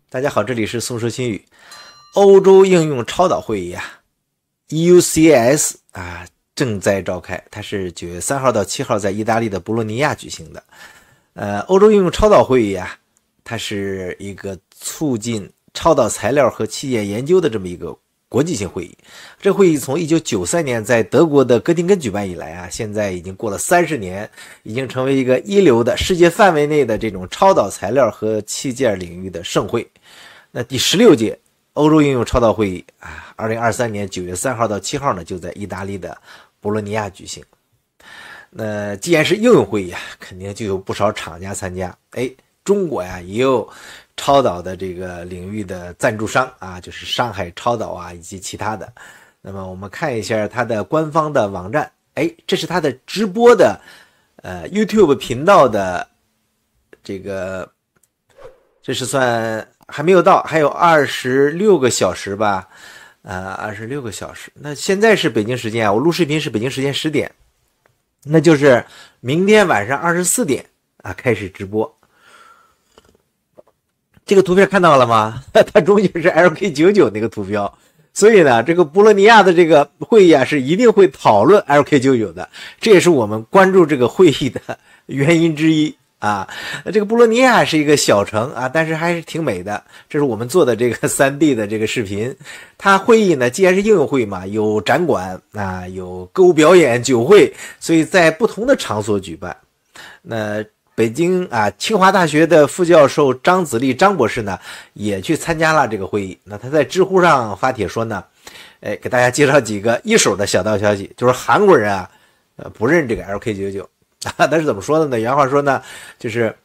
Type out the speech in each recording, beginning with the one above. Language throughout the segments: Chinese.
大家好，这里是宋说新语。欧洲应用超导会议啊 ，EUCAS 啊正在召开，它是9月3号到7号在意大利的博洛尼亚举行的。欧洲应用超导会议啊，它是一个促进超导材料和器件研究的这么一个国际性会议。这会议从1993年在德国的哥廷根举办以来啊，现在已经过了30年，已经成为一个一流的世界范围内的这种超导材料和器件领域的盛会。那第16届欧洲应用超导会议啊，2023年9月3号到7号呢，就在意大利的博洛尼亚举行。那既然是应用会议啊，肯定就有不少厂家参加。中国呀也有超导的这个领域的赞助商啊，就是上海超导啊以及其他的。那么我们看一下它的官方的网站，这是它的直播的YouTube 频道的这个，这是算还没有到，还有26个小时吧，26个小时。那现在是北京时间啊，我录视频是北京时间10点，那就是明天晚上24点啊开始直播。这个图片看到了吗？它中间是 LK99 那个图标，所以呢，这个博洛尼亚的这个会议啊是一定会讨论 LK99 的，这也是我们关注这个会议的原因之一啊。这个博洛尼亚是一个小城啊，但是还是挺美的。这是我们做的这个3D 的这个视频。它会议呢，既然是应用会嘛，有展馆啊，有歌舞表演、酒会，所以在不同的场所举办。那北京啊，清华大学的副教授张子立张博士呢，也去参加了这个会议。那他在知乎上发帖说呢，给大家介绍几个一手的小道消息，就是韩国人啊，不认这个 LK99 啊，但是怎么说的呢？原话说呢，就是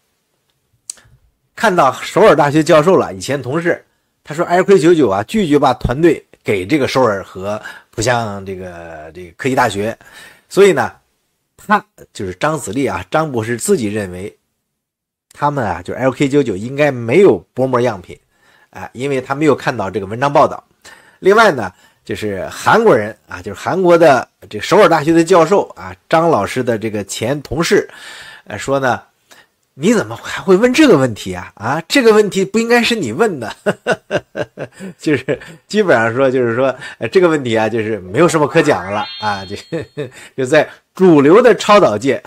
看到首尔大学教授了，以前同事，他说 LK99 啊，拒绝把团队给这个首尔和浦项这个科技大学，所以呢。他就是张子立啊，张博士自己认为，他们啊，就是 LK99 应该没有薄膜样品，因为他没有看到这个文章报道。另外呢，就是韩国人啊，就是韩国的这个首尔大学的教授啊，张老师的这个前同事，说呢，你怎么还会问这个问题啊？啊，这个问题不应该是你问的，就是基本上说，就是说，这个问题啊，就是没有什么可讲的了啊，就在主流的超导界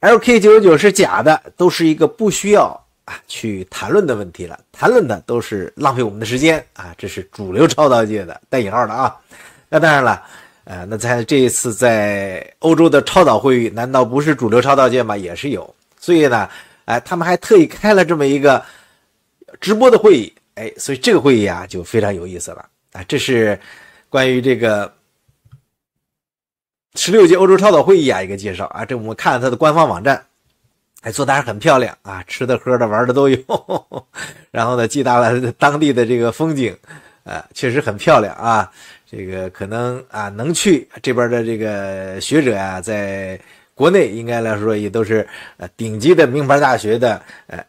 ，LK99 是假的，都是一个不需要去谈论的问题了，谈论的都是浪费我们的时间啊，这是主流超导界的带引号的啊。那当然了，那在这一次在欧洲的超导会议，难道不是主流超导界吗？也是有。所以呢，他们还特意开了这么一个直播的会议，所以这个会议啊就非常有意思了啊。这是关于这个16届欧洲超导会议啊一个介绍啊。这我们看了它的官方网站，做的还是很漂亮啊，吃的喝的玩的都有，然后呢，记大了当地的这个风景，确实很漂亮啊。这个可能啊能去这边的这个学者啊，在国内应该来说也都是顶级的名牌大学的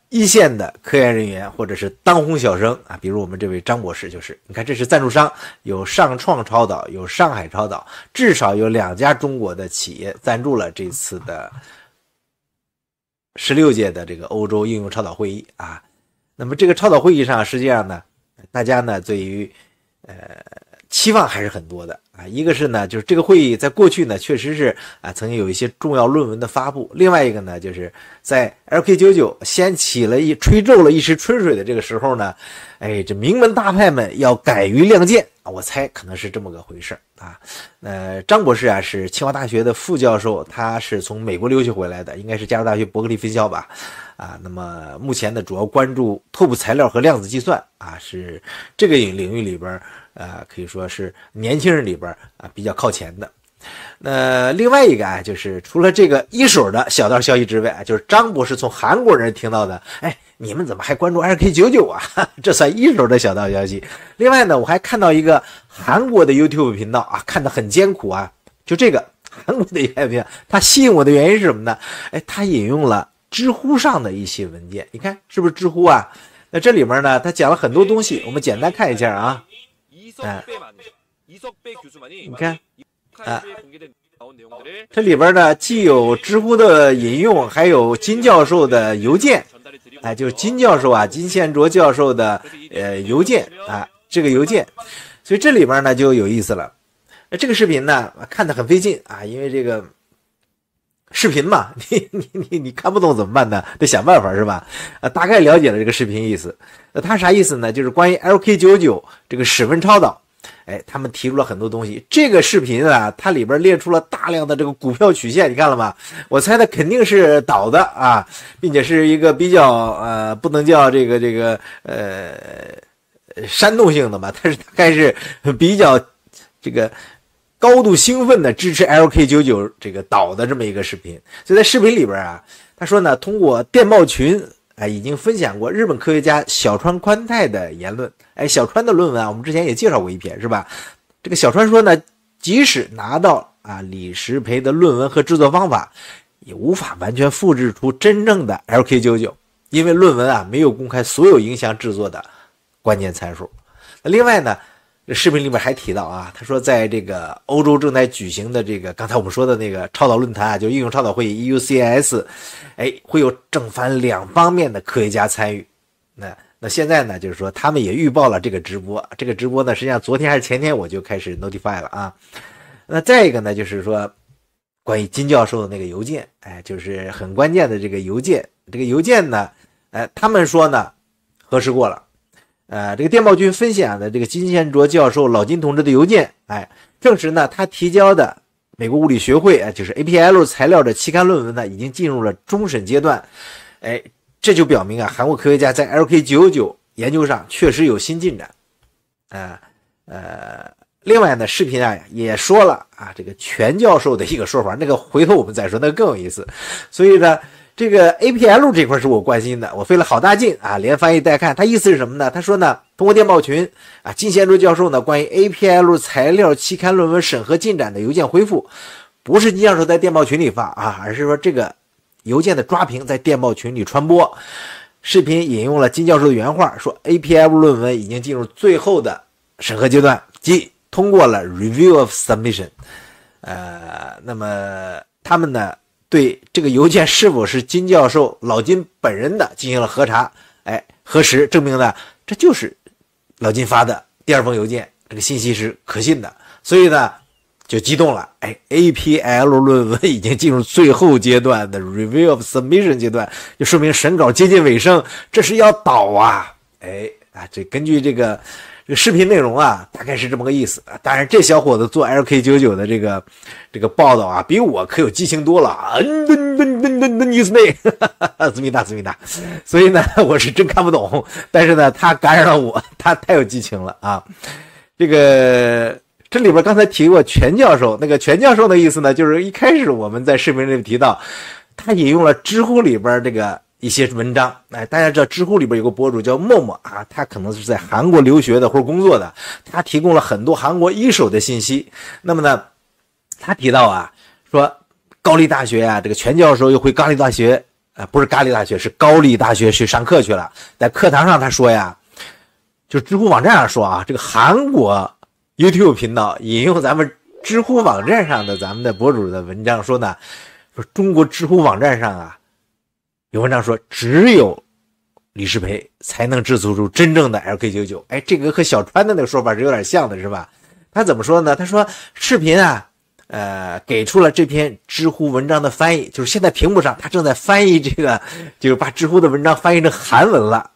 一线的科研人员或者是当红小生啊，比如我们这位张博士就是。你看这是赞助商，有上创超导，有上海超导，至少有2家中国的企业赞助了这次的16届的这个欧洲应用超导会议啊。那么这个超导会议上，实际上呢，大家呢对于期望还是很多的啊。一个是呢，就是这个会议在过去呢确实是曾经有一些重要论文的发布。另外一个呢，就是在 LK99 掀起了吹皱了一时春水的这个时候呢，这名门大派们要敢于亮剑，我猜可能是这么个回事啊。张博士啊是清华大学的副教授，他是从美国留学回来的，应该是加州大学伯克利分校吧。那么目前呢主要关注拓扑材料和量子计算啊，是这个领域里边可以说是年轻人里边比较靠前的。那另外一个就是除了这个一手的小道消息之外就是张博士从韩国人听到的，你们怎么还关注 LK99 啊？这算一手的小道消息。另外呢，我还看到一个韩国的 YouTube 频道啊，看得很艰苦啊。就这个韩国的一个频道，它吸引我的原因是什么呢？它引用了知乎上的一些文件，你看是不是知乎啊？那这里面呢，他讲了很多东西，我们简单看一下啊。你看这里边呢既有知乎的引用，还有金教授的邮件就是金教授啊，金宪卓教授的邮件啊，这个邮件，所以这里边呢就有意思了。这个视频呢看得很费劲啊，因为这个视频嘛，你看不懂怎么办呢？得想办法是吧？大概了解了这个视频意思。它啥意思呢？就是关于 LK99 这个室温超导，他们提出了很多东西。这个视频啊，它里边列出了大量的这个股票曲线，你看了吗？我猜它肯定是导的啊，并且是一个比较不能叫这个煽动性的吧，但是大概是比较这个高度兴奋的支持 LK99 这个导的这么一个视频。所以在视频里边啊，他说呢，通过电报群已经分享过日本科学家小川宽太的言论。小川的论文啊，我们之前也介绍过一篇是吧？这个小川说呢，即使拿到李石培的论文和制作方法，也无法完全复制出真正的 LK99， 因为论文啊没有公开所有影响制作的关键参数。另外呢，这视频里面还提到啊，他说在这个欧洲正在举行的这个刚才我们说的那个超导论坛啊，就应用超导会议 EUCS， 会有正反两方面的科学家参与。那现在呢，就是说他们也预报了这个直播，这个直播呢，实际上昨天还是前天我就开始 notify 了啊。那再一个呢，就是说关于金教授的那个邮件，就是很关键的这个邮件，这个邮件呢，他们说呢核实过了。这个电报君分享的这个金宪卓教授老金同志的邮件，证实呢他提交的美国物理学会就是 APL 材料的期刊论文呢已经进入了终审阶段。这就表明韩国科学家在 LK99 研究上确实有新进展。另外呢，视频也说了这个全教授的一个说法，那个回头我们再说，那个更有意思。所以呢，这个 APL 这块是我关心的，我费了好大劲连翻译带看。他意思是什么呢？他说呢，通过电报群金宪卓教授呢关于 APL 材料期刊论文审核进展的邮件回复，不是金教授在电报群里发而是说这个邮件的抓屏在电报群里传播。视频引用了金教授的原话，说 APL 论文已经进入最后的审核阶段，即通过了 Review of Submission。那么他们呢对这个邮件是否是金教授老金本人的进行了核查，核实证明呢这就是老金发的第二封邮件，这个信息是可信的，所以呢就激动了。APL 论文已经进入最后阶段的 Review of Submission 阶段，就说明审稿接近尾声，这是要导啊。这根据这个视频内容大概是这么个意思。当然这小伙子做 LK99 的这个报道比我可有激情多了。思密达，所以呢我是真看不懂，但是呢他感染了我，他太有激情了这里边刚才提过全教授，那个全教授的意思呢，就是一开始我们在视频里提到，他引用了知乎里边这个一些文章。大家知道知乎里边有个博主叫默默他可能是在韩国留学的或者工作的，他提供了很多韩国一手的信息。那么呢，他提到说高丽大学这个全教授又回高丽大学，不是高丽大学，是高丽大学去上课去了。在课堂上他说就知乎网站上说这个韩国YouTube 频道引用咱们知乎网站上的咱们的博主的文章说呢，说中国知乎网站上有文章说只有李石培才能制作出真正的 LK99。这个和小川的那个说法是有点像的是吧？他怎么说呢？他说视频给出了这篇知乎文章的翻译，就是现在屏幕上他正在翻译这个，就是把知乎的文章翻译成韩文了。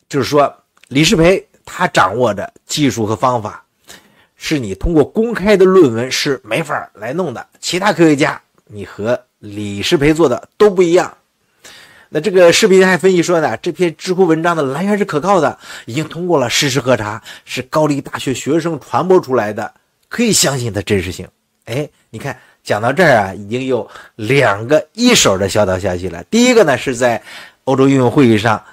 就是说李石培他掌握着技术和方法，是你通过公开的论文是没法来弄的。其他科学家你和李石培做的都不一样。那这个视频还分析说呢，这篇知乎文章的来源是可靠的，已经通过了事实核查，是高丽大学学生传播出来的，可以相信的真实性。你看讲到这儿已经有2个一手的小道消息了。第一个呢是在欧洲应用会议上，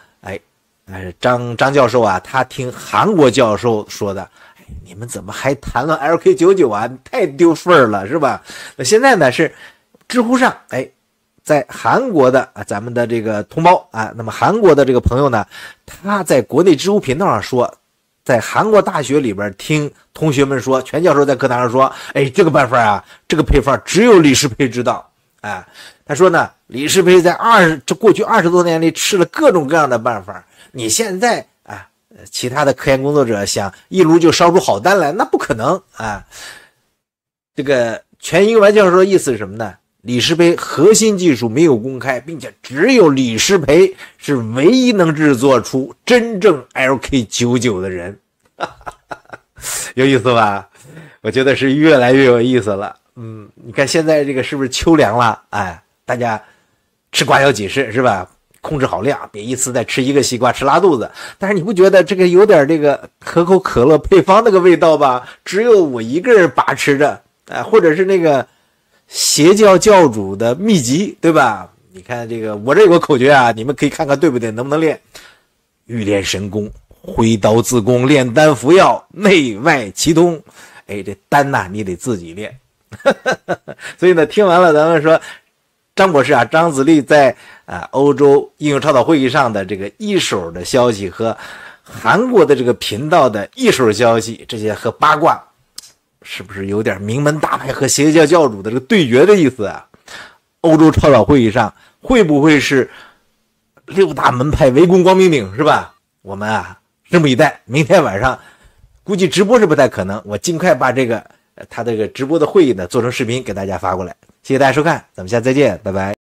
张教授他听韩国教授说的，你们怎么还谈论 LK99 太丢份了是吧？那现在呢是知乎上在韩国的咱们的这个同胞那么韩国的这个朋友呢，他在国内知乎频道上说，在韩国大学里边听同学们说，全教授在课堂上说，这个办法这个配方只有李石培知道。他说呢，李世培在过去20多年里吃了各种各样的办法，你现在啊，其他的科研工作者想一炉就烧出好丹来，那不可能啊。这个全英完教授的意思是什么呢？李世培核心技术没有公开，并且只有李世培是唯一能制作出真正 LK99 的人。有意思吧？我觉得是越来越有意思了。你看现在这个是不是秋凉了？哎，大家吃瓜要谨慎是吧？控制好量，别一次再吃1个西瓜吃拉肚子。但是你不觉得这个有点这个可口可乐配方那个味道吧？只有我一个人把持着，或者是那个邪教教主的秘籍，对吧？你看这个，我这有个口诀啊，你们可以看看对不对，能不能练？欲练神功，挥刀自宫，炼丹服药，内外齐通。哎，这丹呐，你得自己练。所以呢，听完了咱们说张博士啊，张子力在欧洲应用倡导会议上的这个一手的消息和韩国的这个频道的一手消息，这些和八卦是不是有点名门大派和邪教教主的这个对决的意思啊？欧洲倡导会议上会不会是6大门派围攻光明顶是吧？我们啊拭目以待。明天晚上估计直播是不太可能，我尽快把他这个直播的会议呢做成视频给大家发过来。谢谢大家收看，咱们下次再见，拜拜。